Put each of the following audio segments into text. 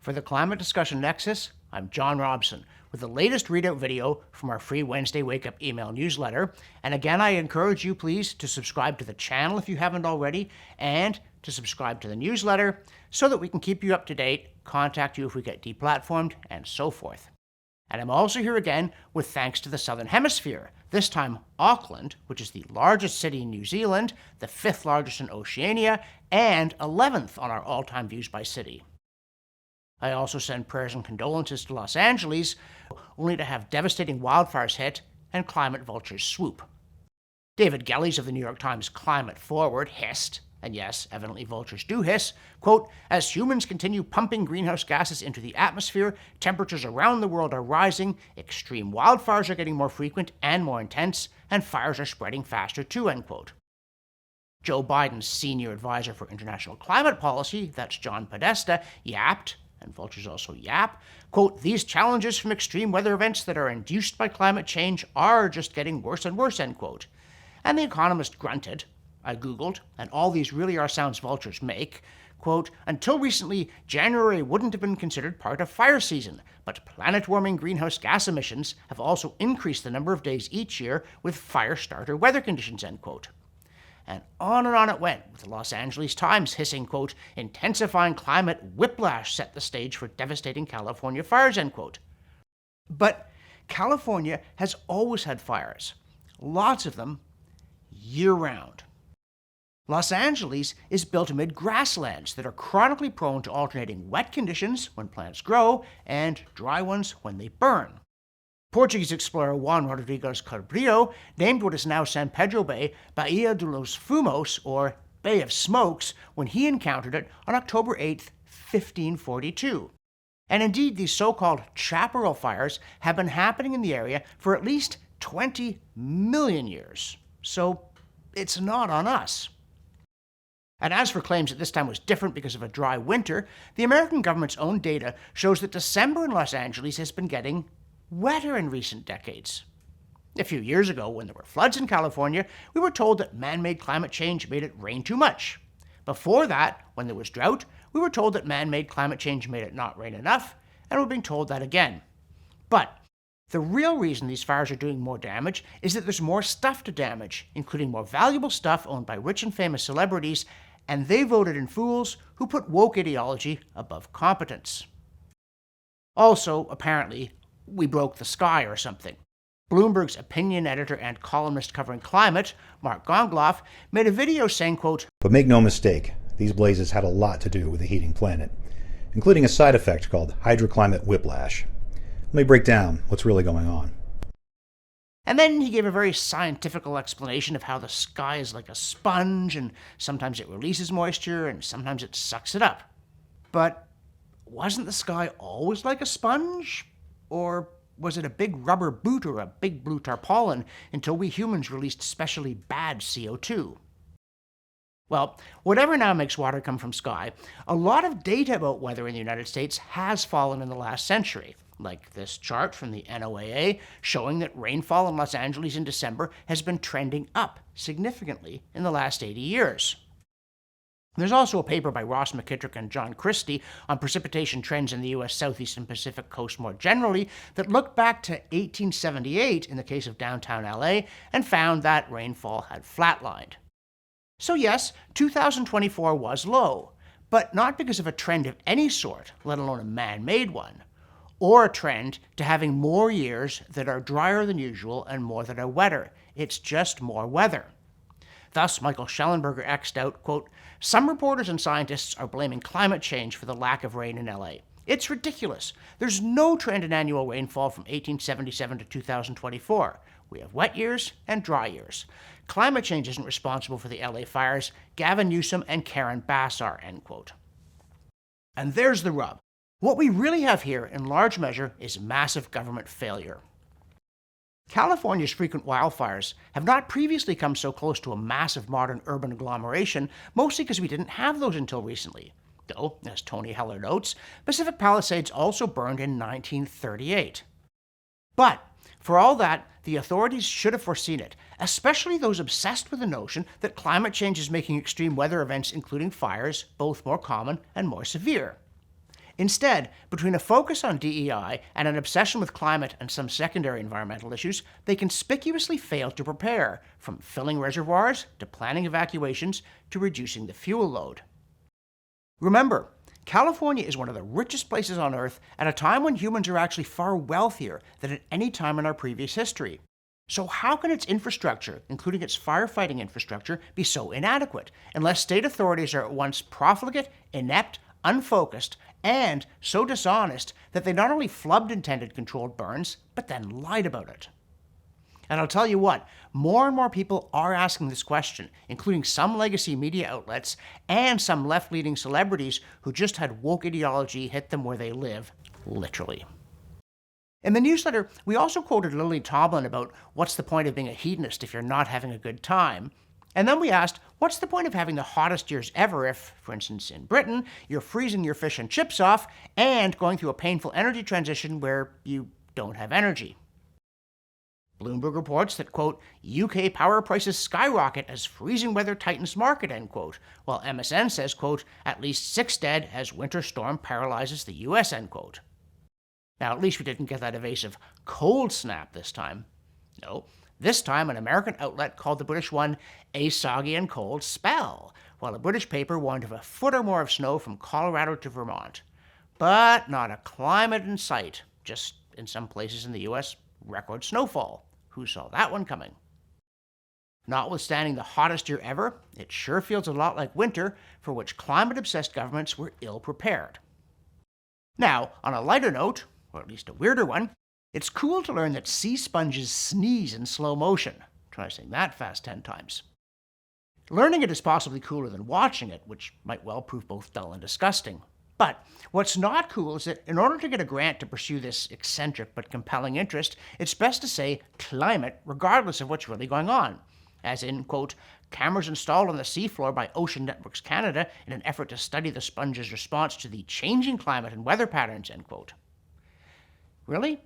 For the Climate Discussion Nexus, I'm John Robson with the latest readout video from our free Wednesday Wake Up email newsletter. And again, I encourage you, please, to subscribe to the channel if you haven't already, and to subscribe to the newsletter so that we can keep you up to date, contact you if we get deplatformed, and so forth. And I'm also here again with thanks to the Southern Hemisphere, this time Auckland, which is the largest city in New Zealand, the 5th largest in Oceania, and 11th on our all-time views by city. I also send prayers and condolences to Los Angeles, only to have devastating wildfires hit and climate vultures swoop. David Gelles of the New York Times Climate Forward hissed, and yes, evidently vultures do hiss, quote, "As humans continue pumping greenhouse gases into the atmosphere, temperatures around the world are rising, extreme wildfires are getting more frequent and more intense, and fires are spreading faster too," end quote. Joe Biden's senior advisor for international climate policy, that's John Podesta, yapped, and vultures also yap, quote, "These challenges from extreme weather events that are induced by climate change are just getting worse and worse," end quote. And The Economist grunted, I googled, and all these really are sounds vultures make, quote, "Until recently, January wouldn't have been considered part of fire season, but planet-warming greenhouse gas emissions have also increased the number of days each year with fire starter weather conditions," end quote. And on it went, with the Los Angeles Times hissing, quote, "Intensifying climate whiplash set the stage for devastating California fires," end quote. But California has always had fires, lots of them, year-round. Los Angeles is built amid grasslands that are chronically prone to alternating wet conditions when plants grow and dry ones when they burn. Portuguese explorer Juan Rodrigues Cabrillo named what is now San Pedro Bay Baía de los Fumos, or Bay of Smokes, when he encountered it on October 8, 1542. And indeed, these so-called chaparral fires have been happening in the area for at least 20 million years. So it's not on us. And as for claims that this time was different because of a dry winter, the American government's own data shows that December in Los Angeles has been getting wetter in recent decades. A few years ago, when there were floods in California, we were told that man-made climate change made it rain too much. Before that, when there was drought, we were told that man-made climate change made it not rain enough, and we're being told that again. But the real reason these fires are doing more damage is that there's more stuff to damage, including more valuable stuff owned by rich and famous celebrities, and they voted in fools who put woke ideology above competence. Also, apparently, we broke the sky or something. Bloomberg's opinion editor and columnist covering climate, Mark Gongloff, made a video saying, quote, "But make no mistake, these blazes had a lot to do with the heating planet, including a side effect called hydroclimate whiplash. Let me break down what's really going on." And then he gave a very scientific explanation of how the sky is like a sponge, and sometimes it releases moisture, and sometimes it sucks it up. But wasn't the sky always like a sponge? Or was it a big rubber boot or a big blue tarpaulin until we humans released specially bad CO2? Well, whatever now makes water come from sky, a lot of data about weather in the United States has fallen in the last century, like this chart from the NOAA showing that rainfall in Los Angeles in December has been trending up significantly in the last 80 years. There's also a paper by Ross McKittrick and John Christie on precipitation trends in the U.S. Southeast and Pacific coast more generally that looked back to 1878 in the case of downtown LA and found that rainfall had flatlined. So yes, 2024 was low, but not because of a trend of any sort, let alone a man-made one, or a trend to having more years that are drier than usual and more that are wetter. It's just more weather. Thus, Michael Schellenberger X'd out, quote, "Some reporters and scientists are blaming climate change for the lack of rain in LA. It's ridiculous. There's no trend in annual rainfall from 1877 to 2024. We have wet years and dry years. Climate change isn't responsible for the LA fires. Gavin Newsom and Karen Bass are," end quote. And there's the rub. What we really have here, in large measure, is massive government failure. California's frequent wildfires have not previously come so close to a massive modern urban agglomeration, mostly because we didn't have those until recently. Though, as Tony Heller notes, Pacific Palisades also burned in 1938. But, for all that, the authorities should have foreseen it, especially those obsessed with the notion that climate change is making extreme weather events, including fires, both more common and more severe. Instead, between a focus on DEI and an obsession with climate and some secondary environmental issues, they conspicuously failed to prepare, from filling reservoirs to planning evacuations to reducing the fuel load. Remember, California is one of the richest places on Earth at a time when humans are actually far wealthier than at any time in our previous history. So how can its infrastructure, including its firefighting infrastructure, be so inadequate unless state authorities are at once profligate, inept, unfocused, and so dishonest that they not only flubbed intended controlled burns, but then lied about it? And I'll tell you what, more and more people are asking this question, including some legacy media outlets and some left-leaning celebrities who just had woke ideology hit them where they live, literally. In the newsletter, we also quoted Lily Tomlin about what's the point of being a hedonist if you're not having a good time. And then we asked, what's the point of having the hottest years ever if, for instance, in Britain, you're freezing your fish and chips off and going through a painful energy transition where you don't have energy? Bloomberg reports that, quote, UK power prices skyrocket as freezing weather tightens market, end quote, while MSN says, quote, at least 6 dead as winter storm paralyzes the US, end quote. Now, at least we didn't get that evasive cold snap this time. No, this time an American outlet called the British one a soggy and cold spell, while a British paper warned of a foot or more of snow from Colorado to Vermont. But not a climate in sight, just in some places in the US, record snowfall. Who saw that one coming? Notwithstanding the hottest year ever, it sure feels a lot like winter, for which climate-obsessed governments were ill-prepared. Now, on a lighter note, or at least a weirder one, it's cool to learn that sea sponges sneeze in slow motion. Try saying that fast 10 times. Learning it is possibly cooler than watching it, which might well prove both dull and disgusting. But what's not cool is that in order to get a grant to pursue this eccentric but compelling interest, it's best to say climate regardless of what's really going on. As in, quote, cameras installed on the seafloor by Ocean Networks Canada in an effort to study the sponge's response to the changing climate and weather patterns, end quote. Really?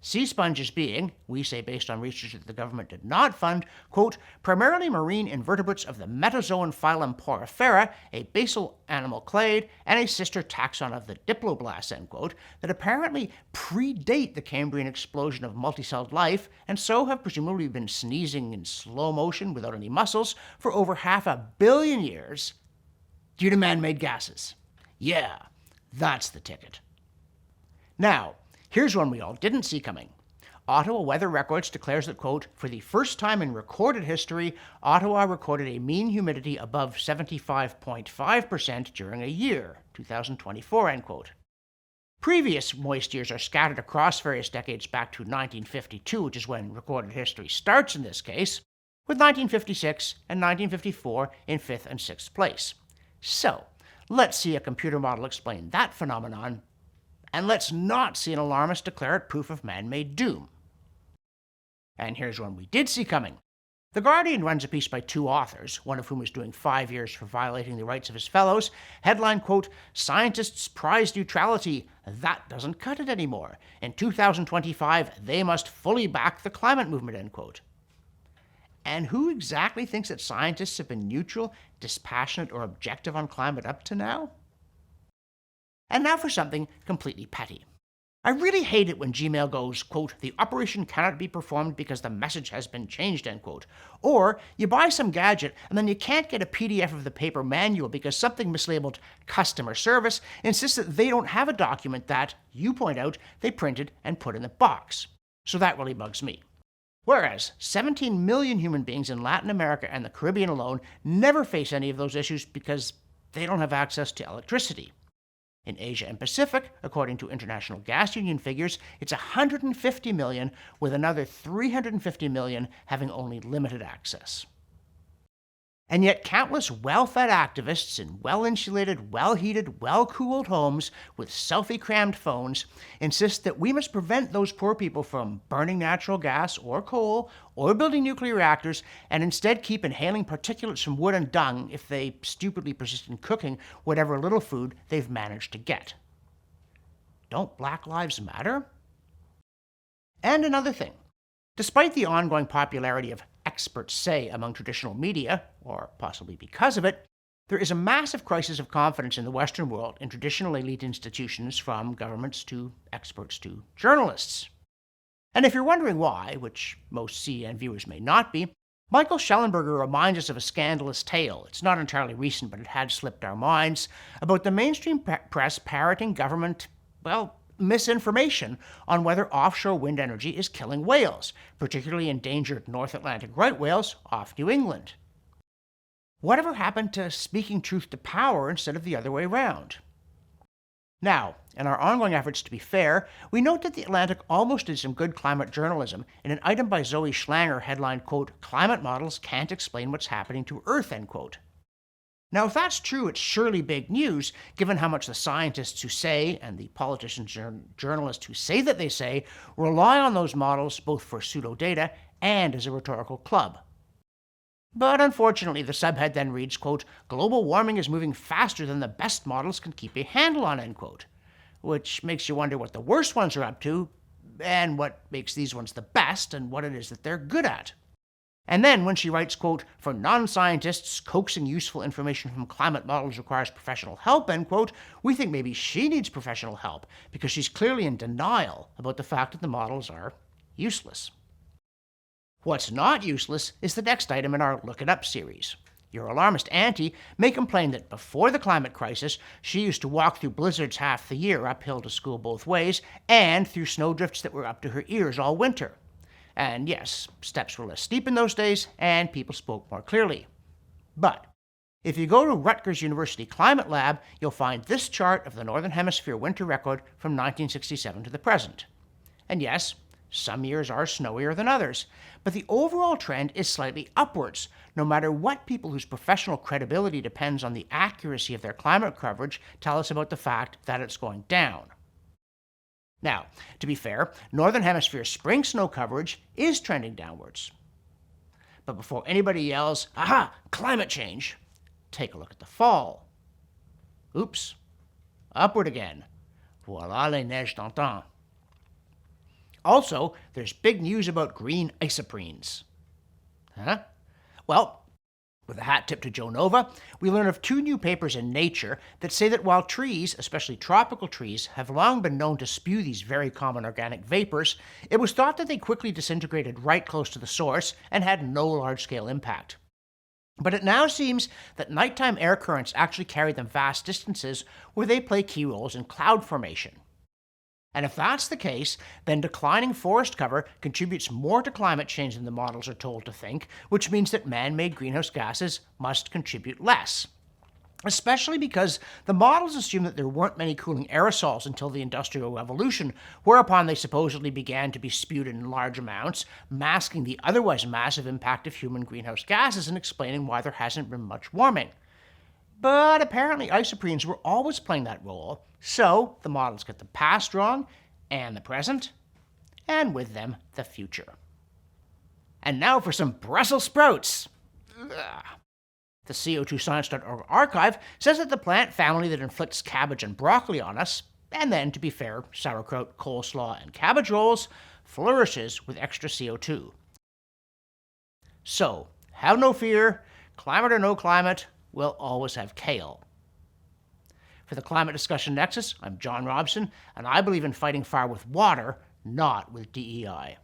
Sea sponges being, we say based on research that the government did not fund, quote, primarily marine invertebrates of the metazoan phylum Porifera, a basal animal clade, and a sister taxon of the Diploblasts, end quote, that apparently predate the Cambrian explosion of multicelled life, and so have presumably been sneezing in slow motion without any muscles for over 500 million years due to man-made gases. Yeah, that's the ticket. Now, here's one we all didn't see coming. Ottawa Weather Records declares that, quote, for the first time in recorded history, Ottawa recorded a mean humidity above 75.5% during a year, 2024, end quote. Previous moist years are scattered across various decades back to 1952, which is when recorded history starts in this case, with 1956 and 1954 in 5th and 6th place. So, let's see a computer model explain that phenomenon. And let's not see an alarmist declare it proof of man-made doom. And here's one we did see coming. The Guardian runs a piece by 2 authors, one of whom is doing 5 years for violating the rights of his fellows. Headline, quote, scientists prize neutrality. That doesn't cut it anymore. In 2025, they must fully back the climate movement, end quote. And who exactly thinks that scientists have been neutral, dispassionate, or objective on climate up to now? And now for something completely petty. I really hate it when Gmail goes, quote, the operation cannot be performed because the message has been changed, end quote. Or you buy some gadget and then you can't get a PDF of the paper manual because something mislabeled customer service insists that they don't have a document that, you point out, they printed and put in the box. So that really bugs me. Whereas 17 million human beings in Latin America and the Caribbean alone never face any of those issues because they don't have access to electricity. In Asia and Pacific, according to International Gas Union figures, it's 150 million, with another 350 million having only limited access. And yet countless well-fed activists in well-insulated, well-heated, well-cooled homes with selfie-crammed phones insist that we must prevent those poor people from burning natural gas or coal or building nuclear reactors and instead keep inhaling particulates from wood and dung if they stupidly persist in cooking whatever little food they've managed to get. Don't Black Lives Matter? And another thing. Despite the ongoing popularity of experts say among traditional media, or possibly because of it, There is a massive crisis of confidence in the Western world in traditional elite institutions, from governments to experts to journalists. And if you're wondering why, which most CN viewers may not be, Michael Schellenberger reminds us of a scandalous tale. It's not entirely recent, but it had slipped our minds, about the mainstream press parroting government, misinformation on whether offshore wind energy is killing whales, particularly endangered North Atlantic right whales off New England. Whatever happened to speaking truth to power instead of the other way around? Now, in our ongoing efforts to be fair, we note that The Atlantic almost did some good climate journalism in an item by Zoe Schlanger headlined, quote, "Climate models can't explain what's happening to Earth," end quote. Now, if that's true, it's surely big news, given how much the scientists who say, and the politicians and journalists who say that they say, rely on those models both for pseudo-data and as a rhetorical club. But unfortunately, the subhead then reads, quote, "Global warming is moving faster than the best models can keep a handle on," end quote, which makes you wonder what the worst ones are up to, and what makes these ones the best, and what it is that they're good at. And then when she writes, quote, "For non-scientists, coaxing useful information from climate models requires professional help," end quote, we think maybe she needs professional help, because she's clearly in denial about the fact that the models are useless. What's not useless is the next item in our Look It Up series. Your alarmist auntie may complain that before the climate crisis, she used to walk through blizzards half the year uphill to school both ways, and through snowdrifts that were up to her ears all winter. And yes, steps were less steep in those days, and people spoke more clearly. But if you go to Rutgers University Climate Lab, you'll find this chart of the Northern Hemisphere winter record from 1967 to the present. And yes, some years are snowier than others, but the overall trend is slightly upwards, no matter what people whose professional credibility depends on the accuracy of their climate coverage tell us about the fact that it's going down. Now, to be fair, Northern Hemisphere spring snow coverage is trending downwards. But before anybody yells, "Aha, climate change," take a look at the fall. Oops, upward again. Voilà les neiges d'antan. Also, there's big news about green isoprenes. Huh? Well, with a hat tip to Joe Nova, we learn of 2 new papers in Nature that say that while trees, especially tropical trees, have long been known to spew these very common organic vapors, it was thought that they quickly disintegrated right close to the source and had no large-scale impact. But it now seems that nighttime air currents actually carry them vast distances, where they play key roles in cloud formation. And if that's the case, then declining forest cover contributes more to climate change than the models are told to think, which means that man-made greenhouse gases must contribute less. Especially because the models assume that there weren't many cooling aerosols until the Industrial Revolution, whereupon they supposedly began to be spewed in large amounts, masking the otherwise massive impact of human greenhouse gases and explaining why there hasn't been much warming. But apparently isoprenes were always playing that role, so the models get the past wrong, and the present, and with them, the future. And now for some Brussels sprouts. Ugh. The CO2Science.org archive says that the plant family that inflicts cabbage and broccoli on us, and then, to be fair, sauerkraut, coleslaw, and cabbage rolls, flourishes with extra CO2. So, have no fear, climate or no climate, we'll always have kale. For the Climate Discussion Nexus, I'm John Robson, and I believe in fighting fire with water, not with DEI.